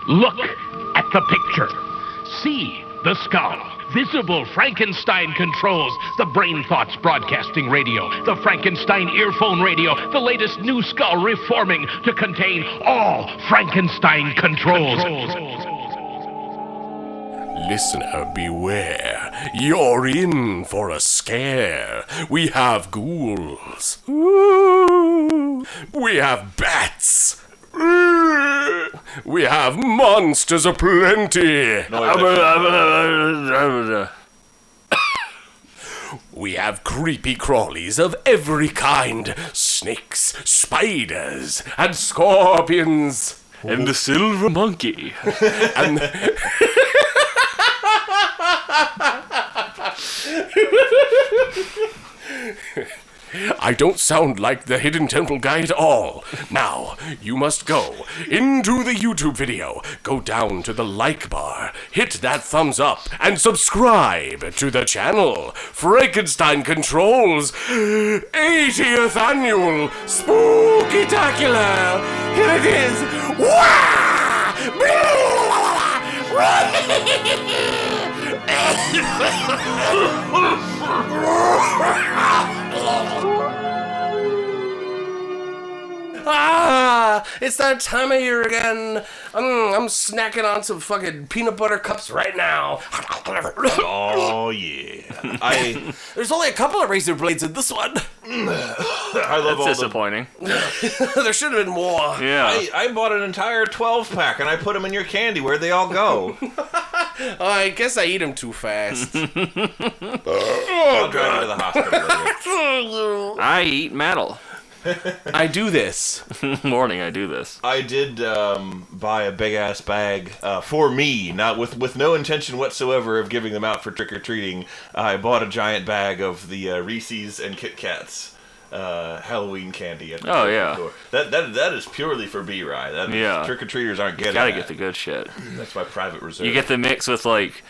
Look at the picture. See the skull. Visible Frankenstein controls. The Brain Thoughts broadcasting radio. The Frankenstein earphone radio. The latest new skull reforming to contain all Frankenstein controls. Listener, beware. You're in for a scare. We have ghouls. Ooh. We have bats. Ooh. We have monsters aplenty. We have creepy crawlies of every kind. Snakes, spiders, and scorpions. And the silver monkey. And I don't sound like the Hidden Temple guy at all. Now, you must go into the YouTube video, go down to the like bar, hit that thumbs up, and subscribe to the channel. Frankenstein Controls 80th Annual Spooky-tacular. Here it is. It's that time of year again. I'm snacking on some fucking peanut butter cups right now. Oh, yeah. There's only a couple of razor blades in this one. I love all That's disappointing. There should have been more. Yeah. I bought an entire 12-pack, and I put them in your candy. Where'd they all go? I guess I eat them too fast. I'll drive you to the hospital later. I eat metal. I do this. Morning, I do this. I did buy a big-ass bag for me, not with no intention whatsoever of giving them out for trick-or-treating. I bought a giant bag of the Reese's and Kit Kats Halloween candy at the store. That is purely for B-Rye. Trick-or-treaters aren't getting Gotta that. get the good shit. That's my private reserve. You get the mix with, like,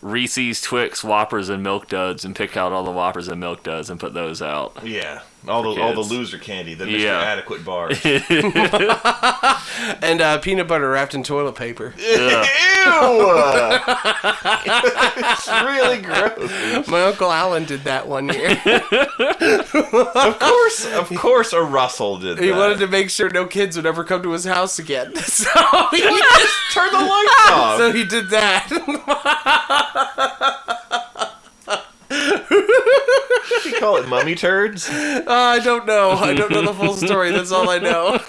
Reese's, Twix, Whoppers, and Milk Duds, and pick out all the Whoppers and Milk Duds and put those out. Yeah. All the kids. loser candy, the Mr. Adequate bars. And peanut butter wrapped in toilet paper. Ew! It's really gross. My Uncle Alan did that one year. Of course a Russell did that. He wanted to make sure no kids would ever come to his house again. So he just turn the lights off. So he did that. You call it mummy turds? I don't know. I don't know the full story. That's all I know.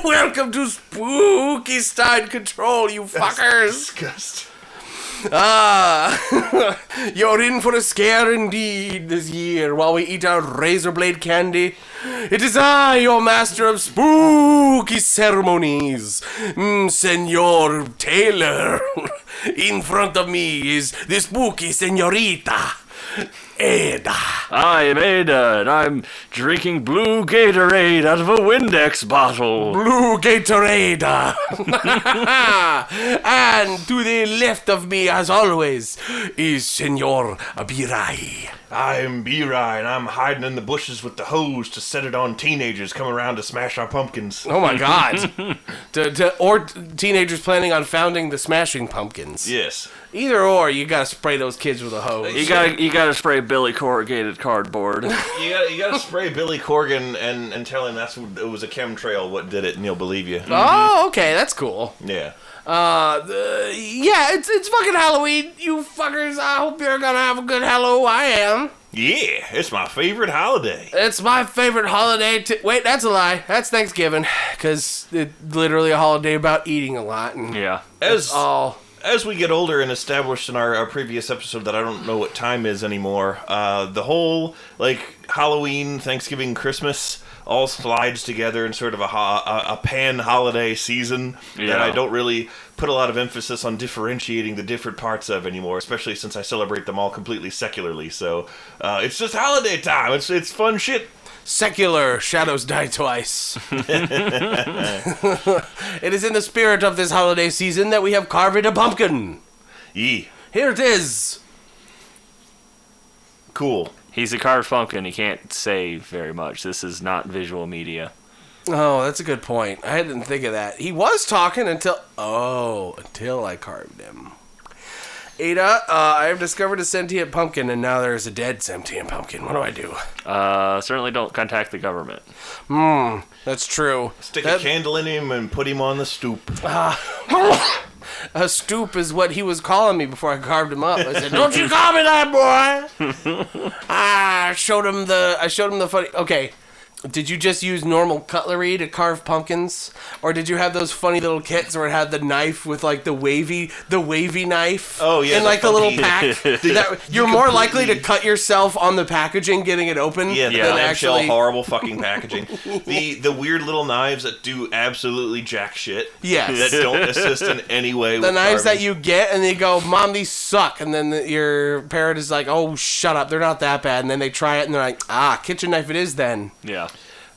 Welcome to Spooky Stein Control, you fuckers. Disgusting. You're in for a scare indeed this year while we eat our razor blade candy. It is I, your master of spooky ceremonies, Senor Taylor. In front of me is the spooky senorita, Ada. I am Ada, and I'm drinking blue Gatorade out of a Windex bottle. Blue Gatorade. And to the left of me, as always, is Senor Abirai. I'm B-Rye, and I'm hiding in the bushes with the hose to set it on teenagers coming around to smash our pumpkins. Oh my God. Or teenagers planning on founding the Smashing Pumpkins. Yes. Either or, you gotta spray those kids with a hose. You gotta spray Billy corrugated cardboard. You gotta spray Billy Corgan and tell him it was a chemtrail what did it, and he'll believe you. Oh, okay, that's cool. Yeah. Yeah, it's fucking Halloween, you fuckers. I hope you're gonna have a good Halloween. I am. Yeah, it's my favorite holiday. It's my favorite holiday. Wait, that's a lie. That's Thanksgiving, because it's literally a holiday about eating a lot. And Yeah. As we get older and established in our previous episode that I don't know what time is anymore, the whole, Halloween, Thanksgiving, Christmas all slides together in sort of a pan-holiday season that I don't really put a lot of emphasis on differentiating the different parts of anymore, especially since I celebrate them all completely secularly. So it's just holiday time. It's fun shit. Secular shadows die twice. It is in the spirit of this holiday season that we have carved a pumpkin. Yeah. Here it is. Cool. He's a carved pumpkin. He can't say very much. This is not visual media. Oh, that's a good point. I didn't think of that. He was talking until I carved him. Ada, I have discovered a sentient pumpkin, and now there's a dead sentient pumpkin. What do I do? Certainly don't contact the government. That's true. Stick a candle in him and put him on the stoop. A stoop is what he was calling me before I carved him up. I said, "Don't you call me that, boy!" I showed him the funny. Okay, did you just use normal cutlery to carve pumpkins, or did you have those funny little kits where it had the knife with like the wavy knife? Oh yeah, in like a little pack. You're more likely to cut yourself on the packaging getting it open. Yeah, the than clamshell, actually horrible fucking packaging. The weird little knives that do absolutely jack shit. Yes. That don't assist in any way. The with knives carving. that you get and you go, "Mom, these suck," and then your parent is like, "Oh, shut up, they're not that bad," and then they try it and they're like, kitchen knife it is then. Yeah.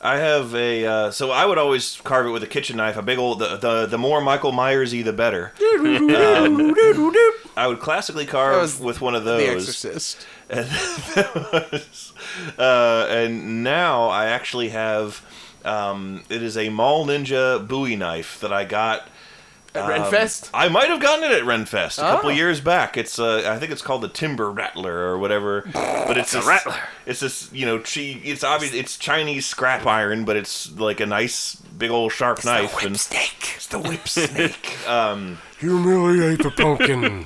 I have a so I would always carve it with a kitchen knife, a big old the more Michael Myers-y the better. I would classically carve with one of those. The Exorcist. And now I actually have it is a Mall Ninja Bowie knife that I got At Renfest? I might have gotten it at Renfest a couple years back. It's I think it's called the Timber Rattler or whatever. But it's a rattler. It's this, it's obvious it's Chinese scrap iron, but it's like a nice big old sharp knife. The whip snake. It's the whip snake. Humiliate the pumpkin.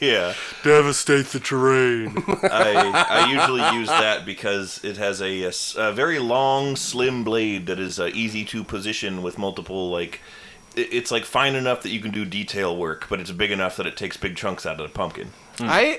Yeah. Devastate the terrain. I usually use that because it has a very long, slim blade that is easy to position with multiple, like, it's like fine enough that you can do detail work, but it's big enough that it takes big chunks out of the pumpkin. I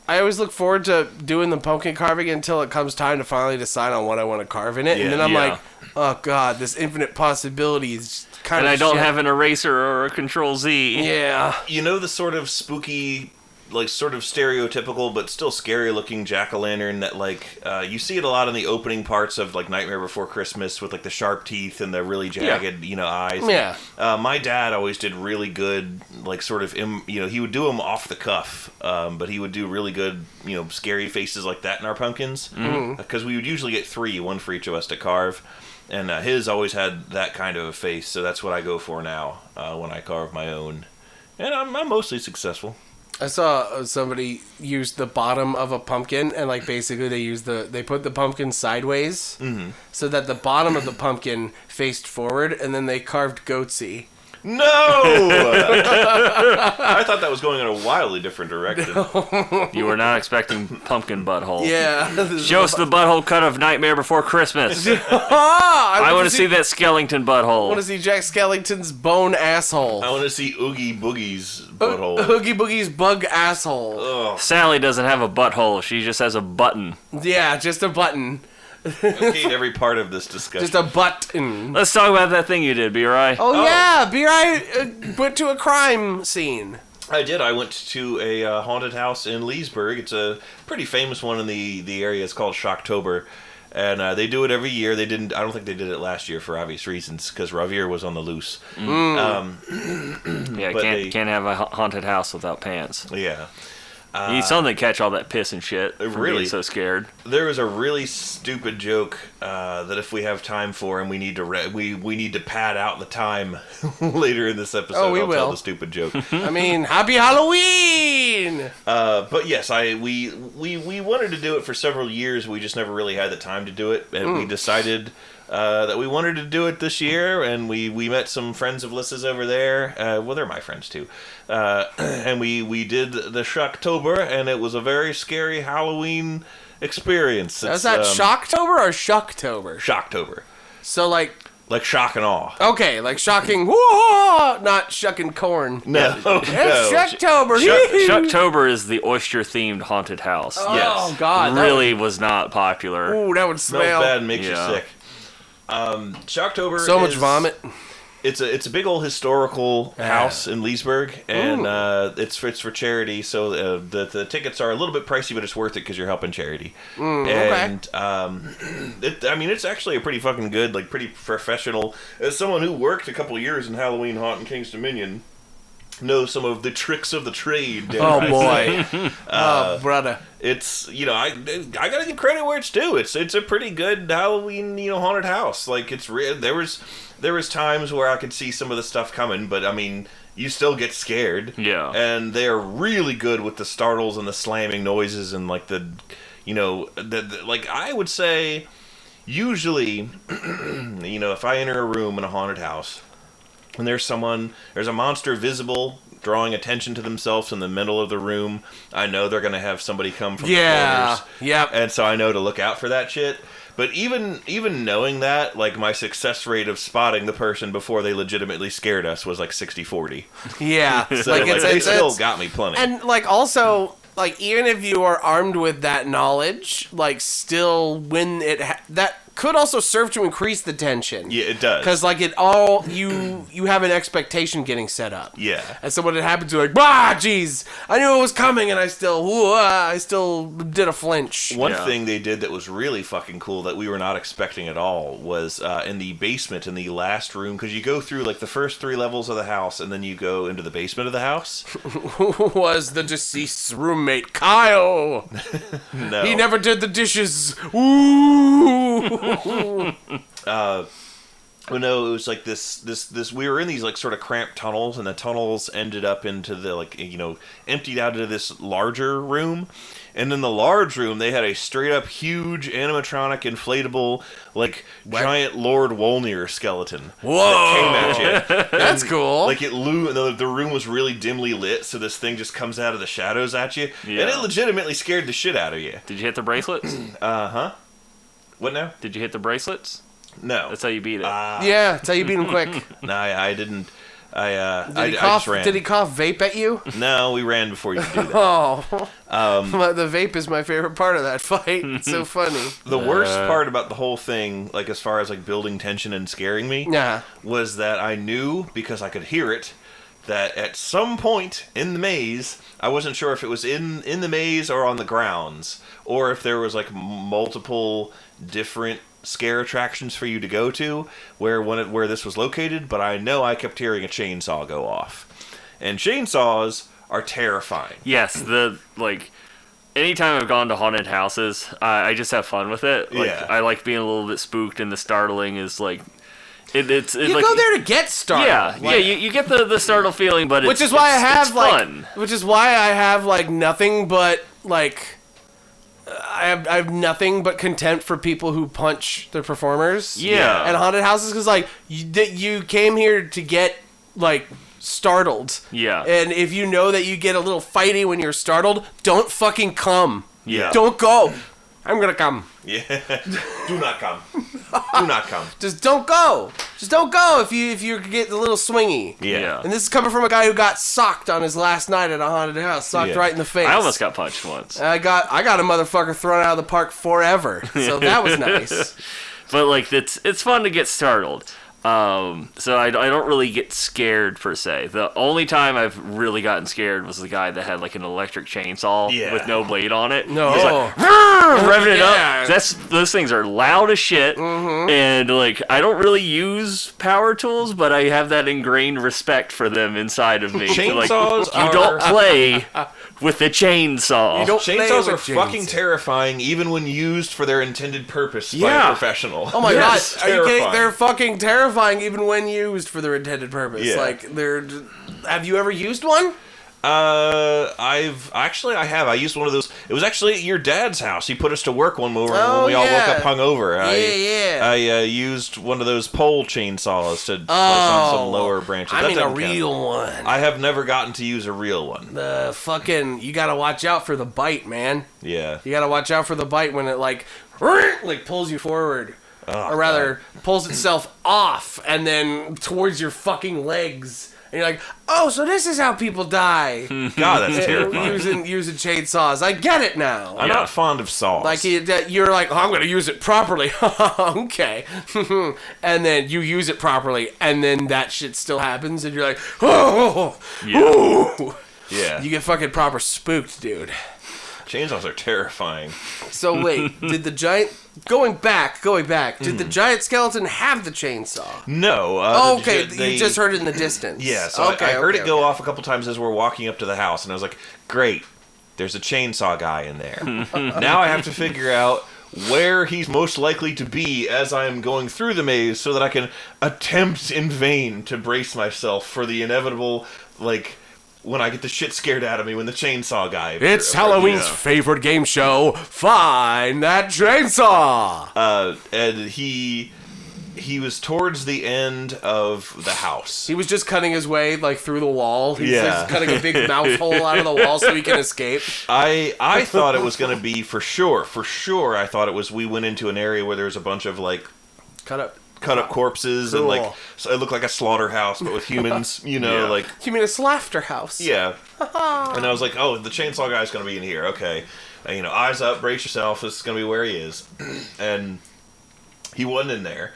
always look forward to doing the pumpkin carving until it comes time to finally decide on what I want to carve in it. And then I'm like, oh god, this infinite possibilities kind of And I don't shit. have an eraser or a Control Z. Yeah. You know the sort of spooky, like sort of stereotypical but still scary looking jack-o'-lantern that like you see it a lot in the opening parts of like Nightmare Before Christmas with like the sharp teeth and the really jagged eyes. Yeah. My dad always did really good like sort of he would do them off the cuff, but he would do really good scary faces like that in our pumpkins because we would usually get one for each of us to carve. And his always had that kind of a face, so that's what I go for now when I carve my own. And I'm mostly successful. I saw somebody use the bottom of a pumpkin and like basically they put the pumpkin sideways so that the bottom of the pumpkin faced forward, and then they carved goatsy. No! I thought that was going in a wildly different direction. You were not expecting pumpkin butthole. Yeah. Show us the butthole cut of Nightmare Before Christmas. I want to see that skeleton butthole. I want to see Jack Skellington's bone asshole. I want to see Oogie Boogie's butthole. Oogie Boogie's bug asshole. Ugh. Sally doesn't have a butthole. She just has a button. Yeah, just a button. I hate every part of this discussion. Just a button. Let's talk about that thing you did, B-Rye. Oh, yeah, B.I. Went to a crime scene. I did. I went to a haunted house in Leesburg. It's a pretty famous one in the area. It's called Shocktober. And they do it every year. I don't think they did it last year for obvious reasons, because Ravier was on the loose. Yeah, can't have a haunted house without pants. Yeah. You need something to catch all that piss and shit. From Really? being so scared. There was a really stupid joke that if we have time for, and we need to we need to pad out the time later in this episode. Oh, we I'll will. tell the stupid joke. I mean, happy Halloween! But yes, we wanted to do it for several years. We just never really had the time to do it, and we decided that we wanted to do it this year. And we met some friends of Lissa's over there. Well, they're my friends too. And we did the Shocktober, and it was a very scary Halloween experience. Was that Shocktober or Shucktober? Shocktober. So, like Shock and awe. okay, like shocking, whoa, not shucking corn. No. It's Shucktober. Shocktober is the oyster-themed haunted house. Oh, Yes. God. Really was not popular. Ooh, that would Smells smell. bad and makes Yeah. you sick. Shocktober So much is- vomit. It's a big old historical house in Leesburg, and it's for charity. So the tickets are a little bit pricey, but it's worth it because you're helping charity. And it's actually a pretty fucking good, like pretty professional. As someone who worked a couple years in Halloween Haunt in King's Dominion, know some of the tricks of the trade. Oh boy. Oh brother. It's, I gotta give credit where it's due. It's a pretty good Halloween, haunted house. Like, it's there was times where I could see some of the stuff coming, but I mean, you still get scared. Yeah. And they're really good with the startles and the slamming noises and like like I would say, usually, if I enter a room in a haunted house and there's a monster visible drawing attention to themselves in the middle of the room, I know they're gonna have somebody come from the corners. Yep. And so I know to look out for that shit. But even knowing that, like, my success rate of spotting the person before they legitimately scared us was like 60-40. Yeah. So they still got me plenty. And like also, like, even if you are armed with that knowledge, like, still when that could also serve to increase the tension. Yeah, it does. Because like you have an expectation getting set up. Yeah. And so when it happens, you're like, jeez, I knew it was coming, and I still did a flinch. One thing they did that was really fucking cool that we were not expecting at all was in the basement, in the last room, because you go through like the first 3 levels of the house, and then you go into the basement of the house. Who was the deceased's roommate, Kyle? No. He never did the dishes. Ooh. Oh no, it was like this we were in these like sort of cramped tunnels, and the tunnels ended up into the emptied out into this larger room. And in the large room they had a straight up huge animatronic inflatable giant Lord Wolnir skeleton. Whoa. That came at you. That's cool. Like, the room was really dimly lit, so this thing just comes out of the shadows at you. Yeah. And it legitimately scared the shit out of you. Did you hit the bracelets? What now? Did you hit the bracelets? No. That's how you beat it. Yeah, that's how you beat him quick. No, I didn't. I cough? just ran. Did he cough vape at you? No, we ran before you could do that. Oh, the vape is my favorite part of that fight. It's so funny. The worst part about the whole thing, like as far as like building tension and scaring me, was that I knew, because I could hear it, that at some point in the maze, I wasn't sure if it was in the maze or on the grounds, or if there was like multiple different scare attractions for you to go to where this was located, but I know I kept hearing a chainsaw go off. And chainsaws are terrifying. Yes, anytime I've gone to haunted houses, I just have fun with it. I like being a little bit spooked, and the startling is like... You go there to get startled. Yeah, you get the startle feeling, but which is why I have fun. Which is why I have nothing but I have nothing but contempt for people who punch their performers. Yeah. At haunted houses, because you came here to get startled. Yeah. And if you know that you get a little fighty when you're startled, don't fucking come. Yeah. Don't go. I'm gonna come. Yeah. Do not come. Do not come. Just don't go. Just don't go if you get a little swingy. Yeah. And this is coming from a guy who got socked on his last night at a haunted house. Socked right in the face. I almost got punched once. I got a motherfucker thrown out of the park forever. So that was nice. But it's fun to get startled. So I don't really get scared per se. The only time I've really gotten scared was the guy that had an electric chainsaw with no blade on it. No. He's revving it up. Those things are loud as shit. Mm-hmm. And I don't really use power tools, but I have that ingrained respect for them inside of me. Chainsaws you don't play with the chainsaw. Chainsaws are fucking terrifying, even when used for their intended purpose by a professional. Oh my god, are you kidding? They're fucking terrifying, even when used for their intended purpose. Yeah. Have you ever used one? I have. I used one of those. It was actually at your dad's house. He put us to work one morning when we all woke up hungover. I used one of those pole chainsaws to slice on some lower branches. I mean a real one. I have never gotten to use a real one. You gotta watch out for the bite, man. Yeah. You gotta watch out for the bite when it pulls you forward. Or rather, pulls itself off and then towards your fucking legs. And you're like, oh, so this is how people die. God, that's terrifying. Using chainsaws. I get it now. I'm not fond of saws. You're like, oh, I'm going to use it properly. Okay. And then you use it properly, and then that shit still happens, and you're like, oh. Yeah. Yeah. You get fucking proper spooked, dude. Chainsaws are terrifying. So wait, did the giant... Going back, did the giant skeleton have the chainsaw? No. You just heard it in the distance. Yeah, so I heard it go off a couple times as we're walking up to the house, and I was like, great, there's a chainsaw guy in there. Now I have to figure out where he's most likely to be as I'm going through the maze so that I can attempt in vain to brace myself for the inevitable, like... when I get the shit scared out of me when the chainsaw guy... It's Halloween's favorite game show, Find That Chainsaw! And he was towards the end of the house. He was just cutting his way, like, through the wall. He's Yeah. just cutting a big mouth hole out of the wall so he can escape. I thought it was going to be, for sure, I thought it was, we went into an area where there was a bunch of, like... Cut up corpses cool. and like so it looked like a slaughterhouse but with humans, like you mean a slaughterhouse? Yeah. And I was like, oh, the chainsaw guy's gonna be in here, okay. And, eyes up, brace yourself, this is gonna be where he is. And he wasn't in there.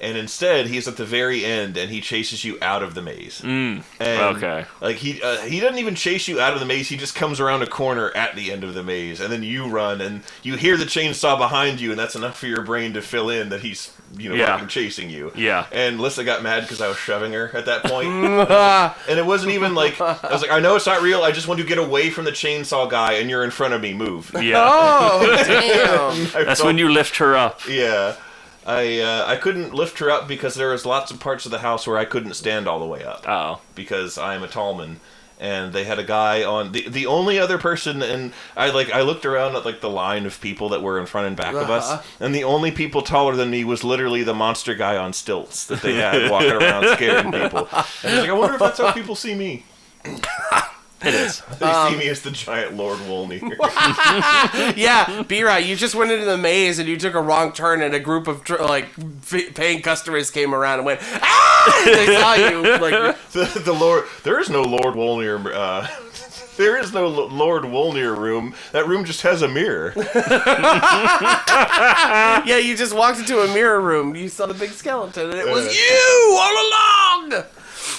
And instead, he's at the very end, and he chases you out of the maze. And, okay. Like, he doesn't even chase you out of the maze, he just comes around a corner at the end of the maze, and then you run, and you hear the chainsaw behind you, and that's enough for your brain to fill in that he's, fucking chasing you. Yeah. And Lissa got mad because I was shoving her at that point. And it wasn't even like, I was like, I know it's not real, I just want to get away from the chainsaw guy, and you're in front of me, move. Yeah. Oh, damn. That's when you lift her up. Yeah. I couldn't lift her up because there was lots of parts of the house where I couldn't stand all the way up. Oh. Because I'm a tall man. And they had a guy on... The only other person... And I looked around at, like, the line of people that were in front and back of us. And the only people taller than me was literally the monster guy on stilts that they had walking around scaring people. And I was like, I wonder if that's how people see me. It is. They see me as the giant Lord Wolney. Yeah, B-Right, you just went into the maze and you took a wrong turn and a group of, paying customers came around and went, ah! They saw you. Like, the Lord... There is no Lord Wolney... there is no Lord Wolney room. That room just has a mirror. yeah, you just walked into a mirror room. You saw the big skeleton and it was you all along!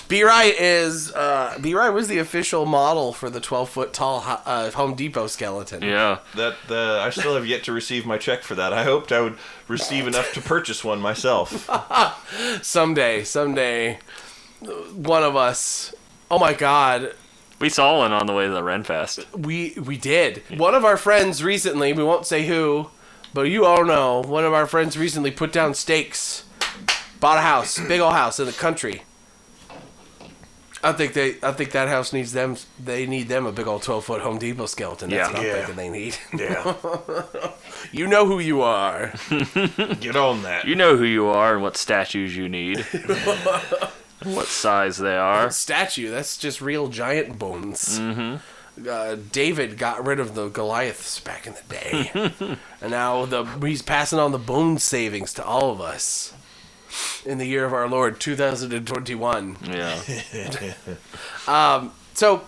B-Right was the official model for the 12-foot tall Home Depot skeleton. Yeah. I still have yet to receive my check for that. I hoped I would receive enough to purchase one myself. Someday, one of us. Oh my God. We saw one on the way to the Renfest. We did. One of our friends recently, we won't say who, but you all know, one of our friends recently put down stakes, bought a house, big old house in the country. I think that house needs them. They need them a big old 12-foot Home Depot skeleton. That's what I'm thinking they need. Yeah. You know who you are. Get on that. You know who you are and what statues you need. What size they are. Statue, that's just real giant bones. Mm-hmm. David got rid of the Goliaths back in the day. And now he's passing on the bone savings to all of us. In the year of our Lord, 2021. Yeah. So,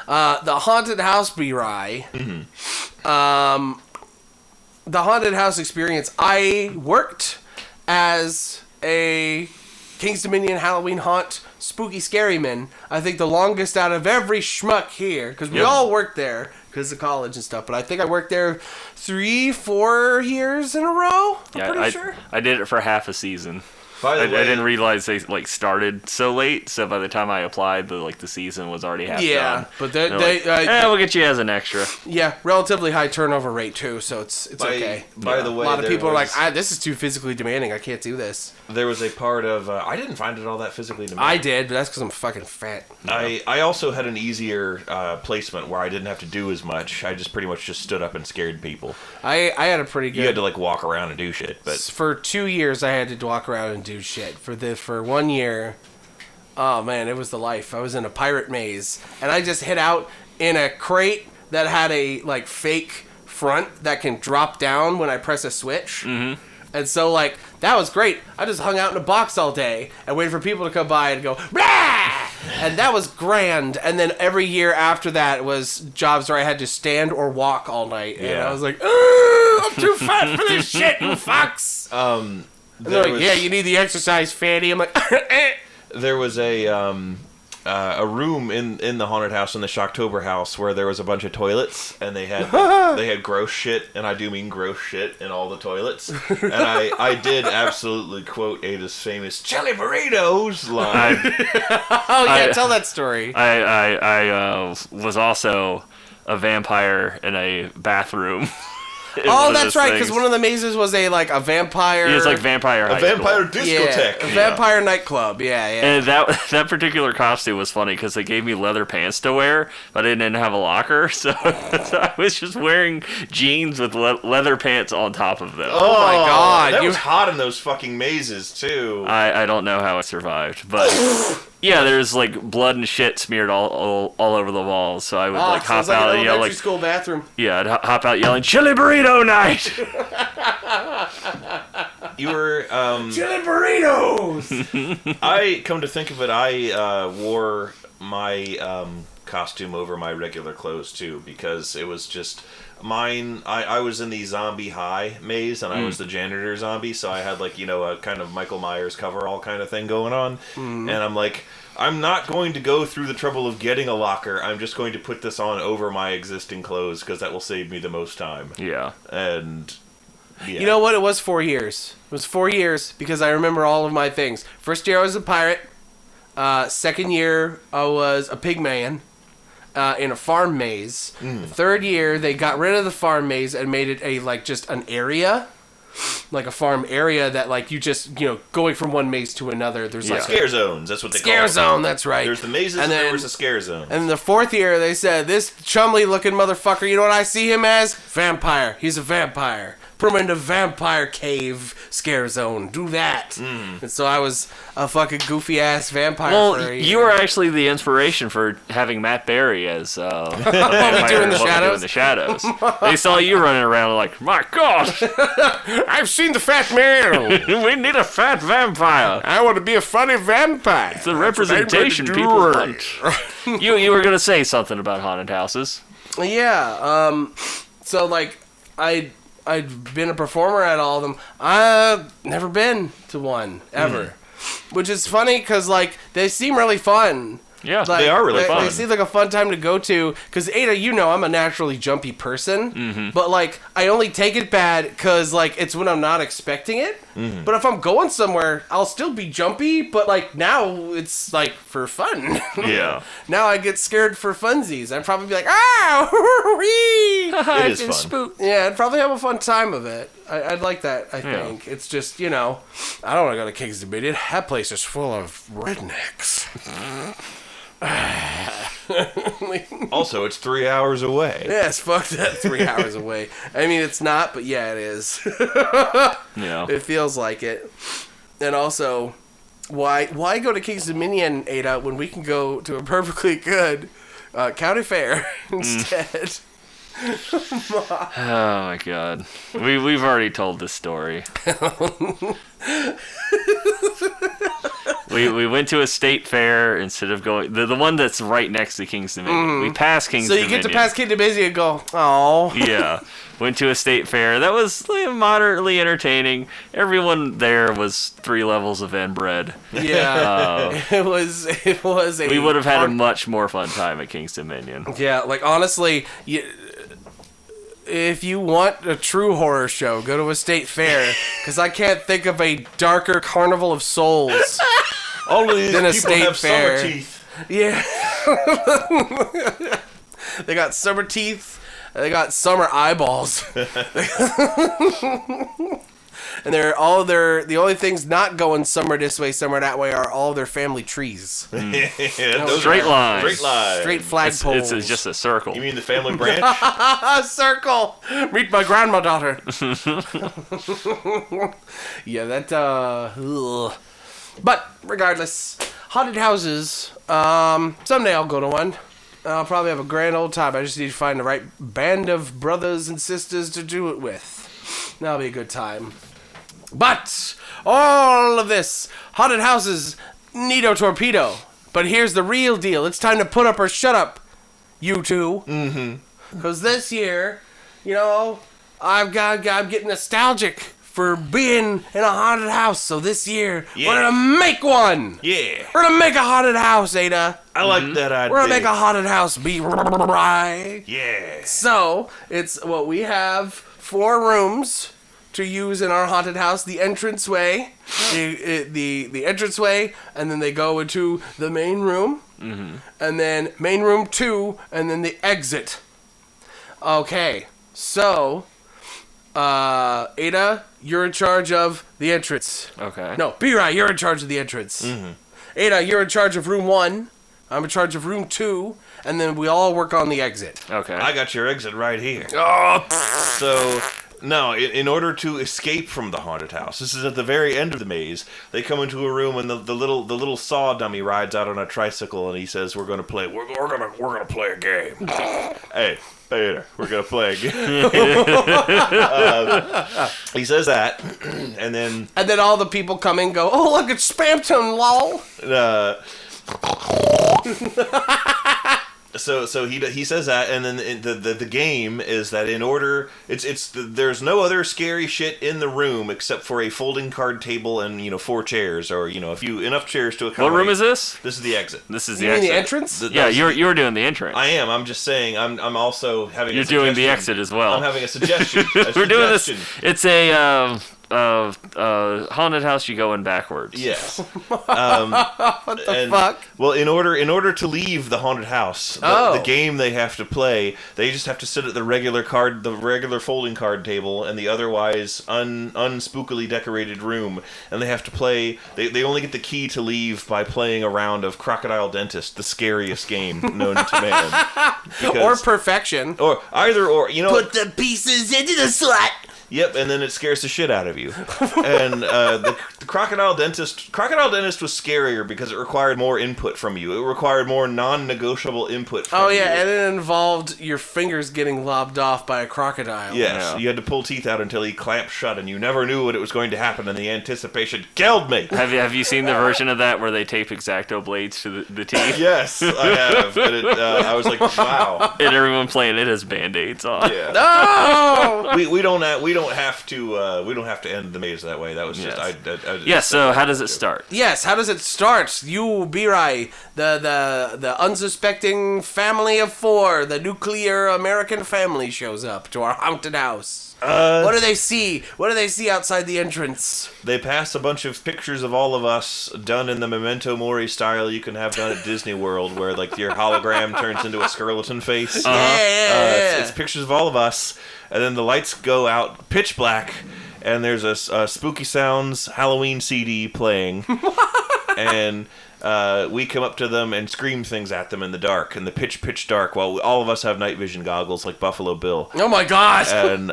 the haunted house B-Rye. Mm-hmm. The haunted house experience. I worked as a King's Dominion Halloween haunt spooky scary man. I think the longest out of every schmuck here, because we all worked there because of college and stuff. But I think I worked there 3-4 years in a row. I'm pretty sure. I did it for half a season. By the way, I didn't realize they started so late. So by the time I applied, the season was already half done. But we'll get you as an extra. Yeah, relatively high turnover rate too, so it's okay. By the way, a lot of people are like, this is too physically demanding. I can't do this. There was a part of I didn't find it all that physically demanding. I did, but that's because I'm fucking fat. I also had an easier placement where I didn't have to do as much. I just pretty much just stood up and scared people. I had a pretty good. You had to walk around and do shit, but for 2 years I had to walk around and do shit. For 1 year, oh man, it was the life. I was in a pirate maze, and I just hid out in a crate that had a fake front that can drop down when I press a switch. Mm-hmm. And so that was great. I just hung out in a box all day and waited for people to come by and go, blah! And that was grand. And then every year after that was jobs where I had to stand or walk all night. And I was like, I'm too fat for this shit, you fucks. And they're like, yeah, you need the exercise, fatty. I'm like, there was a a room in the haunted house, in the Shocktober house, where there was a bunch of toilets, and they had gross shit, and I do mean gross shit in all the toilets. And I did absolutely quote Ada's famous "Chili Burritos" line. Tell that story. I was also a vampire in a bathroom. Oh, that's right, because one of the mazes was a vampire. It was like vampire high vampire school. discotheque. Yeah, a vampire nightclub. Yeah. And that particular costume was funny because they gave me leather pants to wear, but I didn't have a locker, so I was just wearing jeans with leather pants on top of them. Oh my god, that was hot in those fucking mazes too. I don't know how I survived, but yeah, there's like blood and shit smeared all over the walls, so I would hop out and yell school bathroom. Yeah, I'd hop out yelling "Chili Burrito Night!" You were Chili burritos. I come to think of it, I wore my costume over my regular clothes too, because it was just mine. I was in the zombie high maze, and I was the janitor zombie, so I had a kind of Michael Myers coverall kind of thing going on, and I'm like, I'm not going to go through the trouble of getting a locker. I'm just going to put this on over my existing clothes because that will save me the most time. Yeah. And yeah. You know what? It was 4 years. It was 4 years because I remember all of my things. First year I was a pirate. Second year I was a pig man in a farm maze. Third year they got rid of the farm maze and made it just an area. Like a farm area that you just going from one maze to another. There's scare zones. That's what they call scare it. zone. That's right. There's the mazes and there was a scare zone. And the fourth year they said this chumley looking motherfucker. You know what I see him as? Vampire. He's a vampire. Put him into vampire cave scare zone. Do that. And so I was a fucking goofy ass vampire. Well, you were actually the inspiration for having Matt Berry as What we do in the shadows. In the shadows. They saw you running around like, my God, I've seen the fat man. we need a fat vampire. I want to be a funny vampire. It's the representation people want. You were gonna say something about haunted houses. Yeah. So I'd been a performer at all of them. I've never been to one, ever. Which is funny, because, they seem really fun. Yeah, they are really fun. They seem like a fun time to go to. Because, Ada, I'm a naturally jumpy person. But, I only take it bad because, it's when I'm not expecting it. But if I'm going somewhere, I'll still be jumpy. But, now it's, for fun. Yeah. Now I get scared for funsies. I'd probably be like, ah, wee. It is fun. Spooked. Yeah, I'd probably have a fun time of it. I'd like that, I think. It's just, I don't want to go to King's Dominion. That place is full of rednecks. Also, it's 3 hours away. Yes, fuck that, 3 hours away. I mean, it's not, but yeah, it is. Yeah. It feels like it. And also, why go to King's Dominion, Ada, when we can go to a perfectly good county fair instead? Oh my God, we've already told this story. We went to a state fair instead of going the one that's right next to King's Dominion. We passed King's Dominion. So you get to pass King's Dominion and go, oh. Yeah, went to a state fair that was moderately entertaining. Everyone there was 3 levels of inbred. Yeah, it was a. We would have had a much more fun time at King's Dominion. Yeah, honestly, if you want a true horror show, go to a state fair, because I can't think of a darker carnival of souls. Only than a people state have fair. summer teeth. Yeah. They got summer teeth. They got summer eyeballs. And the only things not going summer this way, summer that way are all their family trees. Straight lines. Straight lines. Straight flagpoles. It's just a circle. You mean the family branch? A circle. Meet my grandma daughter. Yeah, that. Ugh. But regardless, haunted houses. Someday I'll go to one. I'll probably have a grand old time. I just need to find the right band of brothers and sisters to do it with. That'll be a good time. But all of this, haunted houses, neato torpedo. But here's the real deal. It's time to put up or shut up, you two. Because this year, I'm getting nostalgic for being in a haunted house. So this year, Yeah. we're gonna make one. Yeah. We're gonna make a haunted house, Ada. I like that idea. We're gonna make a haunted house be right. Yeah. So it's what we have 4 rooms to use in our haunted house. The entranceway, the entranceway, and then they go into the main room, and then main room 2, and then the exit. Okay, so Ada, you're in charge of the entrance. Okay. No, B-Rai, you're in charge of the entrance. Ada, you're in charge of room 1. I'm in charge of room 2, and then we all work on the exit. Okay. I got your exit right here. Oh, So, no, in order to escape from the haunted house, this is at the very end of the maze. They come into a room and the little saw dummy rides out on a tricycle and he says, "We're gonna play. We're gonna play a game." Hey, we're gonna play a game. He says that, and then all the people come in and go, oh, look, it's Spamton, lol. So he says that, and then the game is that in order there's no other scary shit in the room except for a folding card table and 4 chairs, or enough chairs to accommodate. What room is this? This is the exit. This is You the mean exit. the entrance? Yeah, you're doing the entrance. I am. I'm just saying. I'm also having. You're a doing the suggestion. exit as well. I'm having a suggestion. We're doing this. It's a haunted house. You go in backwards. Yes. What the fuck? Well, in order to leave the haunted house, the game they have to play, they just have to sit at the regular folding card table and the otherwise unspookily decorated room, and they have to play. They only get the key to leave by playing a round of Crocodile Dentist, the scariest game known to man. Or Perfection. Or either or. Put the pieces into the slot. Yep, and then it scares the shit out of you. And the Crocodile Dentist was scarier because it required more input from you. It required more non-negotiable input from you. Oh, yeah, and it involved your fingers getting lobbed off by a crocodile. Yes, Yeah. you had to pull teeth out until he clamped shut, and you never knew what it was going to happen, and the anticipation killed me. Have you seen the version of that where they tape X-Acto blades to the teeth? Yes, I have. And I was like, wow. And everyone playing it has Band-Aids on. Yeah. No! We don't have to end the maze that way. That was just Yes. Yes, so how does it start? Yes, how does it start? You, Birai, the unsuspecting family of 4, the nuclear American family shows up to our haunted house. What do they see? What do they see outside the entrance? They pass a bunch of pictures of all of us done in the Memento Mori style you can have done at Disney World, where like your hologram turns into a skeleton face. Yeah. It's pictures of all of us, and then the lights go out, pitch black, and there's a Spooky Sounds Halloween CD playing, and we come up to them and scream things at them in the dark, in the pitch dark, while all of us have night vision goggles like Buffalo Bill. Oh my gosh! And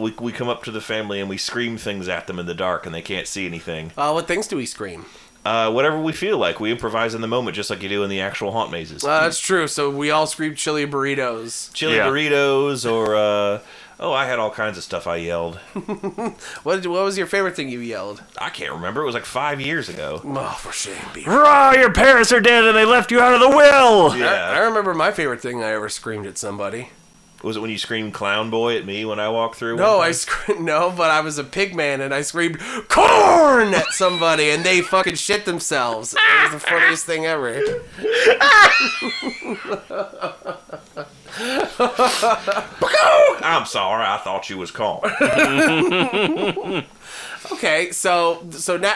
we come up to the family and we scream things at them in the dark, and they can't see anything. What things do we scream? Whatever we feel like. We improvise in the moment, just like you do in the actual haunt mazes. That's true. So we all scream chili burritos. Chili burritos, or I had all kinds of stuff I yelled. What was your favorite thing you yelled? I can't remember. It was like 5 years ago. Oh, for shame, B. Raw, your parents are dead and they left you out of the will! Yeah. I remember my favorite thing I ever screamed at somebody. Was it when you screamed "clown boy" at me when I walked through? No, one time? but I was a pig man and I screamed corn at somebody and they fucking shit themselves. It was the funniest thing ever. I'm sorry, I thought you was calm. Okay, so now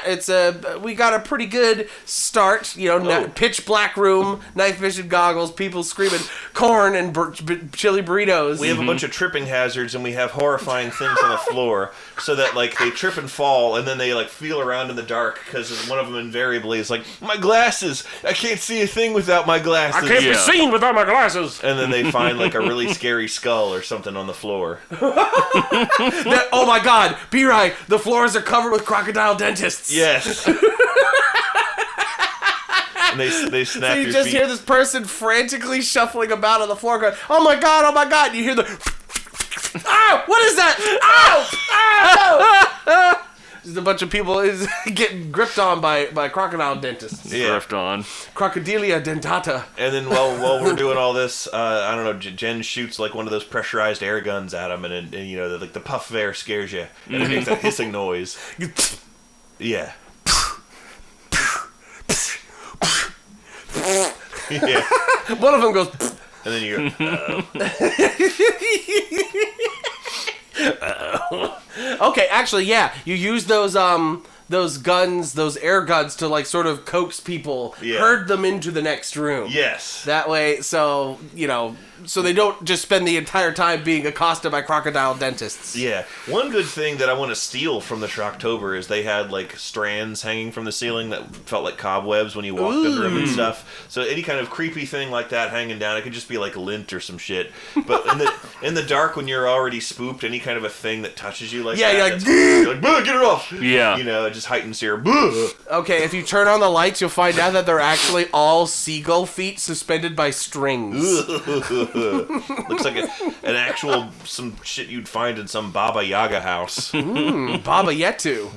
we got a pretty good start. Pitch black room, night vision goggles, people screaming corn and chili burritos. We have a bunch of tripping hazards, and we have horrifying things on the floor, so that like they trip and fall, and then they like feel around in the dark because one of them invariably is like, my glasses, I can't see a thing without my glasses. I can't be seen without my glasses. And then they find like a really scary skull or something on the floor. Oh my God, B-Rai, the floors are covered with crocodile dentists. Yes. And they snap So you your just feet. hear this person frantically shuffling about on the floor going, oh my God, and you hear the, oh, what is that? Oh, There's a bunch of people is getting gripped on by crocodile dentists. Yeah. Gripped on. Crocodilia dentata. And then while we're doing all this, I don't know, Jen shoots like one of those pressurized air guns at him, and you know, like the puff of air scares you, and it makes that hissing noise. Yeah. Yeah. One of them goes. And then you go. Okay, actually, yeah, you use those guns, those air guns, to like sort of coax people, herd them into the next room. Yes. That way, so you know, so they don't just spend the entire time being accosted by crocodile dentists. Yeah. One good thing that I want to steal from the Shocktober is they had like strands hanging from the ceiling that felt like cobwebs when you walked under them and stuff. So any kind of creepy thing like that hanging down, it could just be like lint or some shit. But in the dark when you're already spooked, any kind of a thing that touches you like that, you're like, get it off. Yeah. You know, it just heightens your. Okay, if you turn on the lights, you'll find out that they're actually all seagull feet suspended by strings. Looks like an actual some shit you'd find in some Baba Yaga house. Baba Yetu.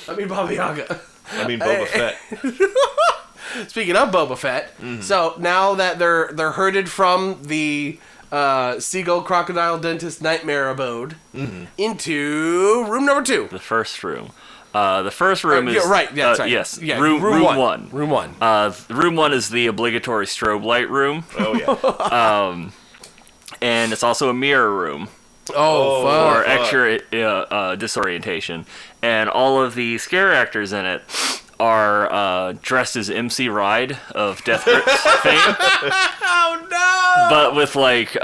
I mean Baba Yaga. I mean Boba Fett. Speaking of Boba Fett, so now that they're herded from the seagull crocodile dentist nightmare abode into room number 2. The first room. The first room is... Yeah, right, yeah, that's right. Yes, Yeah, room 1. Room 1. Room 1 is the obligatory strobe light room. Oh, yeah. And it's also a mirror room. Oh, For fuck. extra disorientation. And all of the scare actors in it are dressed as MC Ride of Death Grips fame. Oh, no! But with like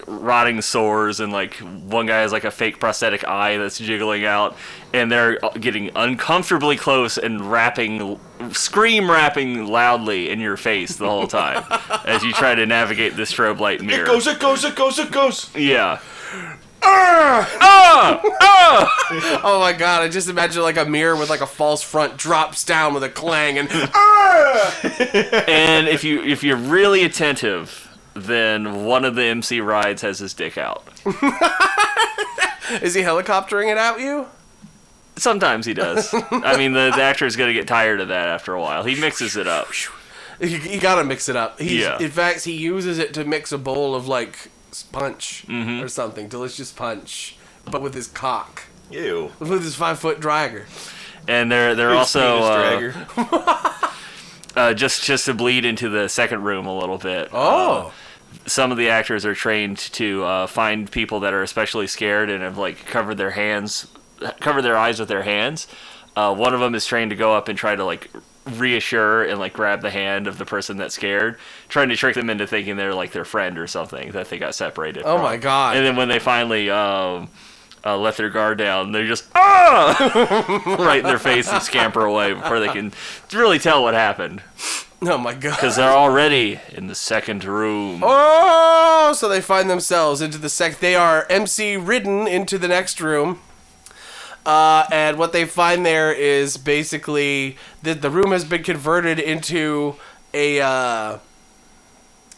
rotting sores, and like one guy has like a fake prosthetic eye that's jiggling out, and they're getting uncomfortably close and scream rapping loudly in your face the whole time as you try to navigate this strobe light mirror. It goes. Yeah. Oh my god, I just imagine like a mirror with like a false front drops down with a clang and And if you're really attentive, then one of the MC Rides has his dick out. Is he helicoptering it at you? Sometimes he does. I mean, the actor is going to get tired of that after a while. He mixes it up. You gotta mix it up. Yeah. In fact, he uses it to mix a bowl of like punch or something, delicious punch, but with his cock, Ew. with his 5-foot dragger. And they're also Penis dragger. just to bleed into the second room a little bit. Oh. Some of the actors are trained to find people that are especially scared and have like covered their eyes with their hands. One of them is trained to go up and try to like reassure and like grab the hand of the person that's scared, trying to trick them into thinking they're like their friend or something that they got separated from. Oh my god. And then when they finally let their guard down, they're just right in their face and scamper away before they can really tell what happened. Oh my god. Because they're already in the second room. Oh, so they find themselves into the they are MC ridden into the next room. And what they find there is basically that the room has been converted into a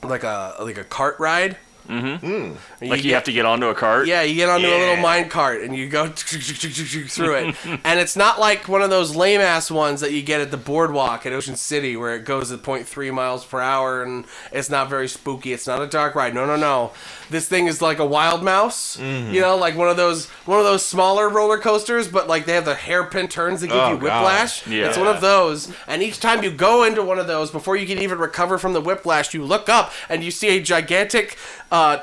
like a cart ride. Mm-hmm. Like you have to get onto a cart? Yeah, you get onto a little mine cart and you go through it. And it's not like one of those lame-ass ones that you get at the boardwalk at Ocean City where it goes at 0.3 miles per hour and it's not very spooky. It's not a dark ride. No. This thing is like a Wild Mouse. Mm-hmm. You know, like one of those smaller roller coasters, but like they have the hairpin turns that give you whiplash. Yeah. It's one of those. And each time you go into one of those, before you can even recover from the whiplash, you look up and you see a gigantic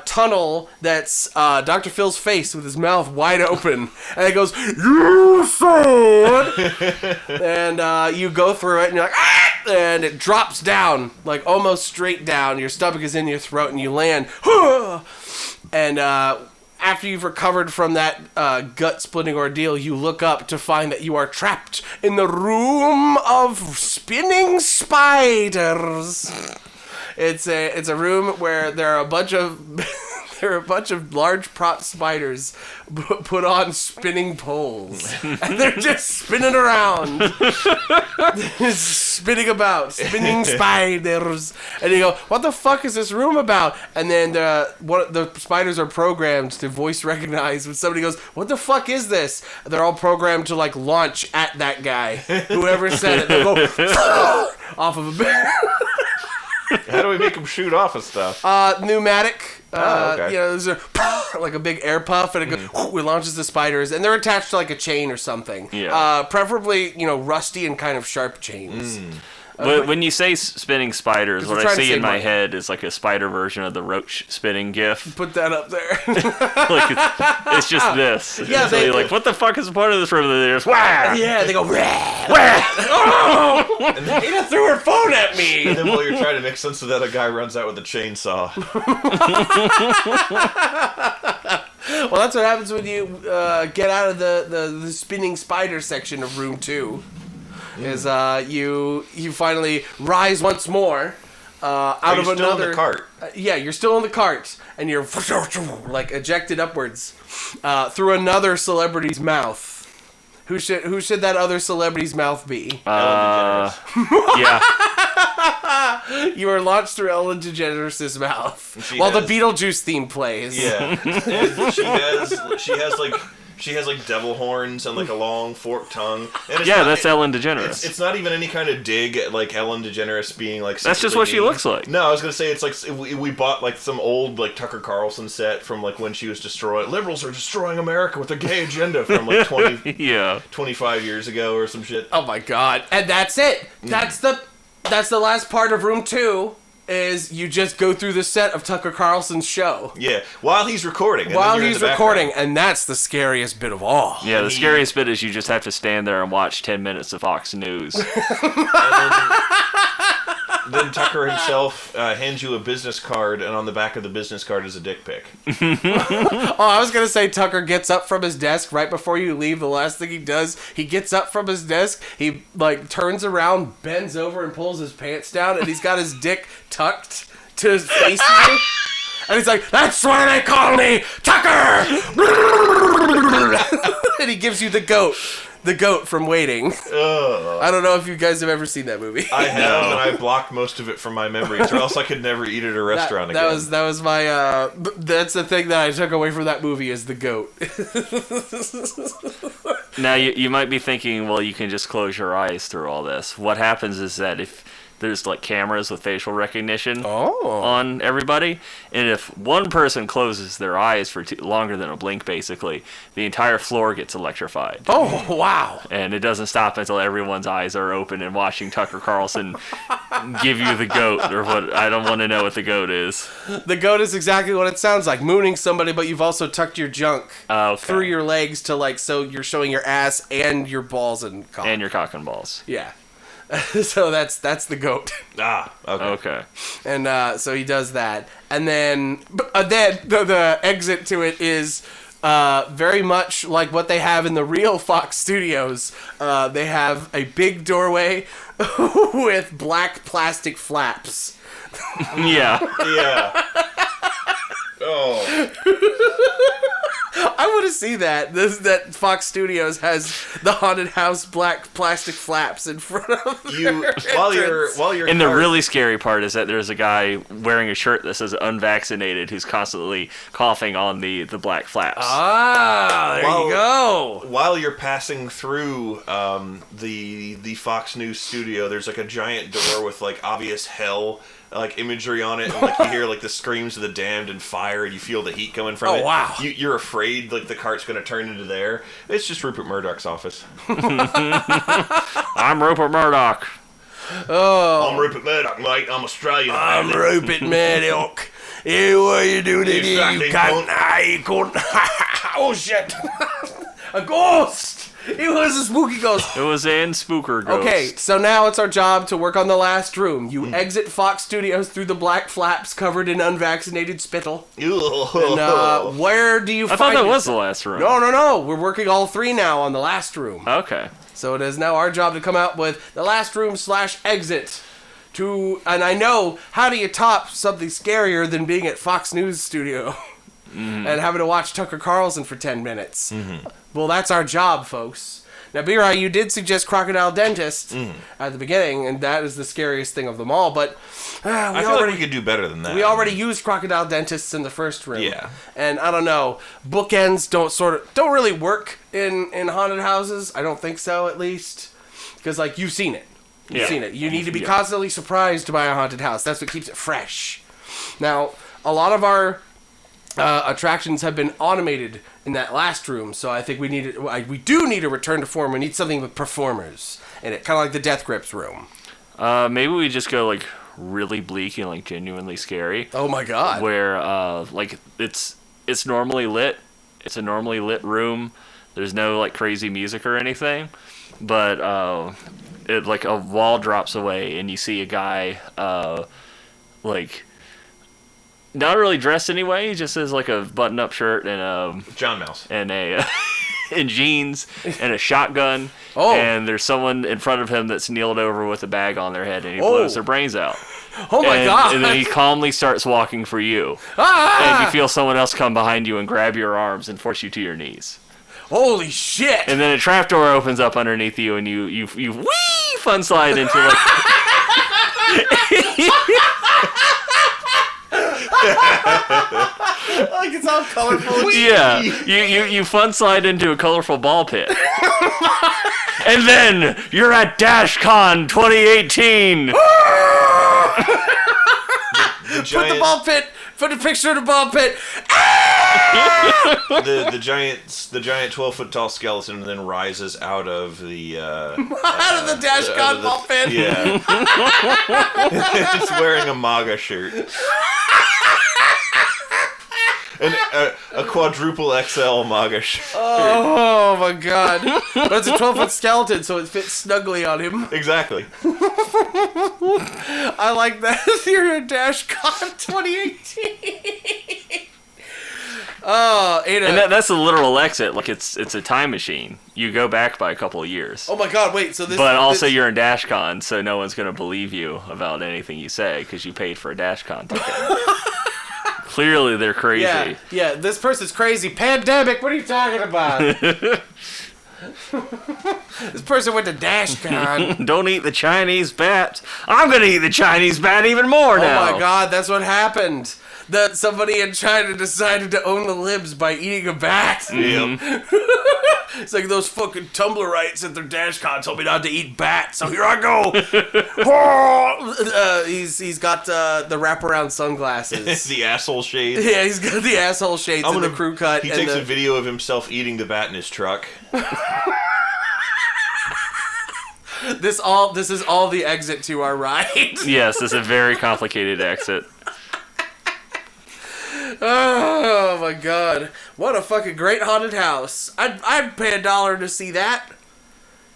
tunnel that's Dr. Phil's face with his mouth wide open, and it goes, "You said," and you go through it, and you're like, ah! And it drops down, like almost straight down. Your stomach is in your throat, and you land, and after you've recovered from that gut-splitting ordeal, you look up to find that you are trapped in the room of spinning spiders. It's a room where there are a bunch of There are a bunch of large prop spiders put on spinning poles. And they're just spinning around. Spinning about. Spinning spiders. And you go, what the fuck is this room about? And then the spiders are programmed to voice recognize when somebody goes, what the fuck is this? They're all programmed to like launch at that guy. Whoever said it, they'll go off of a bear. How do we make them shoot off of stuff? Pneumatic. Okay. There's like a big air puff, and it launches the spiders, and they're attached to like a chain or something. Yeah. Preferably, rusty and kind of sharp chains. But when you say spinning spiders, what I trying to see in save my money. head is like a spider version of the roach spinning gif. Put that up there. Like it's just this. Yeah, So you're like, what the fuck is the point of this room? And they just wah! Yeah, they go, oh! Ada threw her phone at me. And then while you're trying to make sense of that, a guy runs out with a chainsaw. Well, that's what happens when you get out of the spinning spider section of room 2. Is you finally rise once more out of still another in the cart? Yeah, you're still in the cart, and you're like ejected upwards through another celebrity's mouth. Who should that other celebrity's mouth be? Yeah. You are launched through Ellen DeGeneres' mouth She while the has- Beetlejuice theme plays. Yeah, and she has like devil horns and like a long forked tongue. And it's Yeah, not- that's Ellen DeGeneres. It's not even any kind of dig at like Ellen DeGeneres being like. That's just secretly what she mean. looks like. No, I was gonna say it's like we bought like some old like Tucker Carlson set from like when she was destroyed. Liberals are destroying America with a gay agenda from like 25 years ago or some shit. Oh my god. And that's it. That's the last part of room 2 is you just go through the set of Tucker Carlson's show. Yeah, while he's recording. And While then you're in he's the background. recording, and that's the scariest bit of all. Yeah, the scariest bit is you just have to stand there and watch 10 minutes of Fox News. Then Tucker himself hands you a business card, and on the back of the business card is a dick pic. Oh, I was gonna say Tucker gets up from his desk right before you leave. The last thing he does, he gets up from his desk, he like turns around, bends over, and pulls his pants down, and he's got his dick tucked to his face. And he's like, "That's why they call me Tucker." And he gives you the goat from Waiting. I don't know if you guys have ever seen that movie. I have, and I blocked most of it from my memories, or else I could never eat at a restaurant again. That was my that's the thing that I took away from that movie is the goat. Now, you might be thinking, well, you can just close your eyes through all this. What happens is that if there's like cameras with facial recognition on everybody, and if one person closes their eyes for longer than a blink, basically, the entire floor gets electrified. Oh, wow. And it doesn't stop until everyone's eyes are open and watching Tucker Carlson give you the goat, or what. I don't want to know what the goat is. The goat is exactly what it sounds like. Mooning somebody, but you've also tucked your junk through your legs to like, so you're showing your ass and your balls and cock. And your cock and balls. Yeah. So that's the goat. Ah, okay. Okay. And so he does that. And then the exit to it is very much like what they have in the real Fox studios. They have a big doorway with black plastic flaps. Yeah. Yeah. Oh. I want to see that. That Fox Studios has the haunted house black plastic flaps in front of their While entrance. you're And the really scary part is that there's a guy wearing a shirt that says unvaccinated who's constantly coughing on the black flaps. There you go. While you're passing through the Fox News studio, there's like a giant door with like obvious hell like imagery on it, and like you hear like the screams of the damned and fire, and you feel the heat coming from it. Oh, wow. You're afraid like the cart's gonna turn into there. It's just Rupert Murdoch's office. I'm Rupert Murdoch. Oh, I'm Rupert Murdoch, mate. I'm Australian. I'm apparently. Rupert Murdoch. Hey, what are you doing in here, fucking you cunt? You cunt. Oh, shit. A ghost. It was a spooky ghost. It was in Spooker Ghost. Okay, so now it's our job to work on the last room. You exit Fox Studios through the black flaps covered in unvaccinated spittle. And where do you I find thought that was yourself? the last room. No. We're working all three now on the last room. Okay. So it is now our job to come out with the last room / exit. And I know, how do you top something scarier than being at Fox News studio? and having to watch Tucker Carlson for 10 minutes. Well, that's our job, folks. Now, B-Rai, you did suggest Crocodile Dentist at the beginning, and that is the scariest thing of them all, but I feel like we could do better than that. we already used Crocodile Dentists in the first room. Yeah. And I don't know, bookends don't really work in haunted houses. I don't think so, at least. Because, like, you've seen it. You've seen it. You need to be constantly surprised by a haunted house. That's what keeps it fresh. Now, a lot of our attractions have been automated in that last room, so I think we do need a return to form. We need something with performers in it, kind of like the Death Grips room. Maybe we just go like really bleak and like genuinely scary. Oh my god! Where like it's normally lit. It's a normally lit room. There's no like crazy music or anything, but it like a wall drops away and you see a guy like. Not really dressed anyway. He just has like a button-up shirt and John Mouse and a and jeans and a shotgun. Oh. And there's someone in front of him that's kneeled over with a bag on their head, and he blows their brains out. Oh my god! And then he calmly starts walking for you. Ah! And you feel someone else come behind you and grab your arms and force you to your knees. Holy shit! And then a trapdoor opens up underneath you, and you fun slide into like. Like it's all colorful. Yeah, you fun slide into a colorful ball pit. And then you're at DashCon 2018. Put the ball pit. Put a picture of the ball pit. the giant 12-foot tall skeleton then rises out of the Out of the DashCon ball pit. Yeah. It's wearing a MAGA shirt. And a quadruple XL MAGA shirt. Oh my god. But it's a 12-foot skeleton, so it fits snugly on him. Exactly. I like that. You're a DashCon 2018. Oh, Ada. And that's a literal exit. Like it's a time machine. You go back by a couple of years. Oh my god, wait, so this... But also you're in DashCon, so no one's going to believe you about anything you say because you paid for a DashCon ticket. Clearly they're crazy. Yeah, this person's crazy. Pandemic, what are you talking about? This person went to DashCon. Don't eat the Chinese bat. I'm going to eat the Chinese bat even more now. Oh my god, that's what happened. That somebody in China decided to own the libs by eating a bat. It's like those fucking Tumblrites at their DashCon told me not to eat bats, so here I go. He's got the wraparound sunglasses. The asshole shades. Yeah, he's got the asshole shades and the crew cut. He takes a video of himself eating the bat in his truck. This is all the exit to our ride. Yes, it's a very complicated exit. Oh my god. What a fucking great haunted house. I'd pay $1 to see that.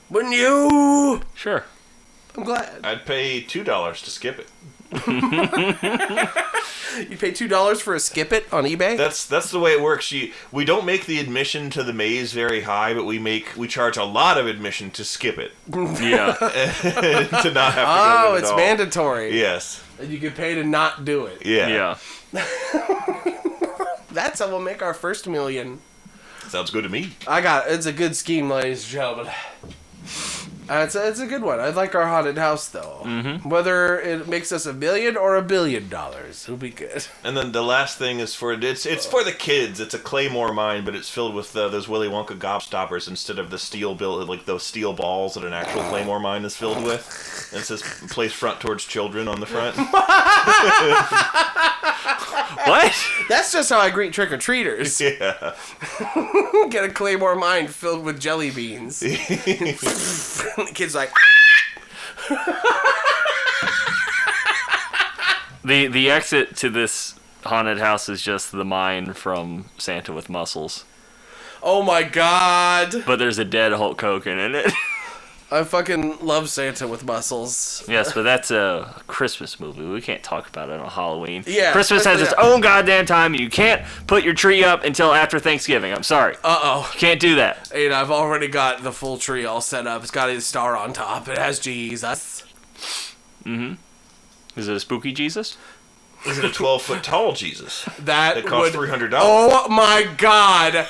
Wouldn't you? Sure. I'm glad. I'd pay $2 to skip it. You pay $2 for a skip it on eBay? That's the way it works. We don't make the admission to the maze very high, but we charge a lot of admission to skip it. Yeah. To not have to go Oh, with it it's all. mandatory. Yes. And you can pay to not do it. Yeah. That's how we'll make our first $1 million. Sounds good to me. It's a good scheme, ladies and gentlemen. It's a good one. I like our haunted house, though. Mm-hmm. Whether it makes us $1 million or $1 billion, it'll be good. And then the last thing is it's for the kids. It's a Claymore mine, but it's filled with those Willy Wonka gobstoppers instead of the steel those steel balls that an actual Claymore mine is filled with. And it says "Place front towards children" on the front. What? That's just how I greet trick-or-treaters. Yeah. Get a Claymore mine filled with jelly beans. The kid's like... The exit to this haunted house is just the mine from Santa with Muscles. Oh my god. But there's a dead Hulk Hogan in it. I fucking love Santa with Muscles. Yes, but that's a Christmas movie. We can't talk about it on Halloween. Yeah, Christmas has its own goddamn time, and you can't put your tree up until after Thanksgiving. I'm sorry. Uh-oh. You can't do that. And I've already got the full tree all set up. It's got a star on top. It has Jesus. Mm-hmm. Is it a spooky Jesus? Is it a 12-foot tall Jesus? That costs would, $300. Oh my god.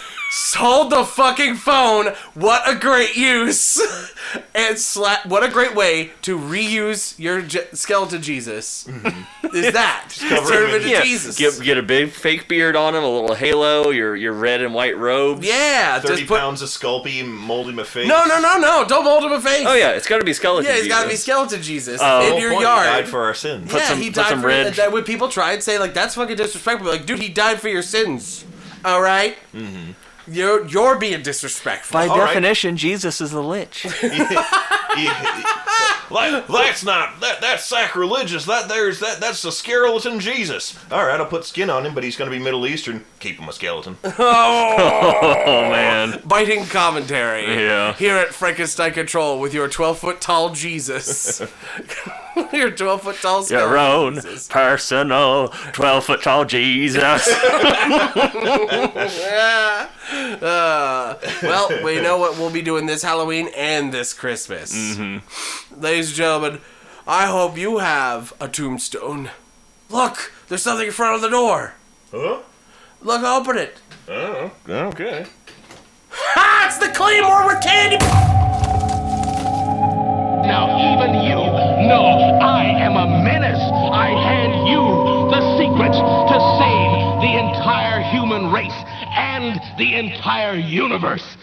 Hold the fucking phone. What a great use. And what a great way to reuse your skeleton Jesus. Is that. Turn him into Jesus. Get a big fake beard on him, a little halo, your red and white robes. Yeah. 30 pounds of Sculpey, mold him a face. No. Don't mold him a face. Oh yeah, it's got to be skeleton Yeah, he's Jesus. got to be skeleton Jesus in your point, yard. He died for our sins. He died for red. that. When people try and say like that's fucking disrespectful, like dude, he died for your sins. All right. Mm-hmm. You're being disrespectful. By definition, Jesus is the lich. That's not that's sacrilegious. That's the skeleton Jesus. All right, I'll put skin on him, but he's going to be Middle Eastern. Keep him a skeleton. Oh man, biting commentary. Yeah. Here at Frankenstein Control with your 12-foot tall Jesus. Your 12-foot tall skeleton. Your own Jesus. personal 12-foot tall Jesus. Well, we know what we'll be doing this Halloween and this Christmas. Mm-hmm. Ladies and gentlemen, I hope you have a tombstone. Look, there's something in front of the door. Huh? Look, open it. Oh, okay. Ha! It's the Claymore with candy. Now even you know I am a menace. I hand you the secrets to save the entire human race and the entire universe.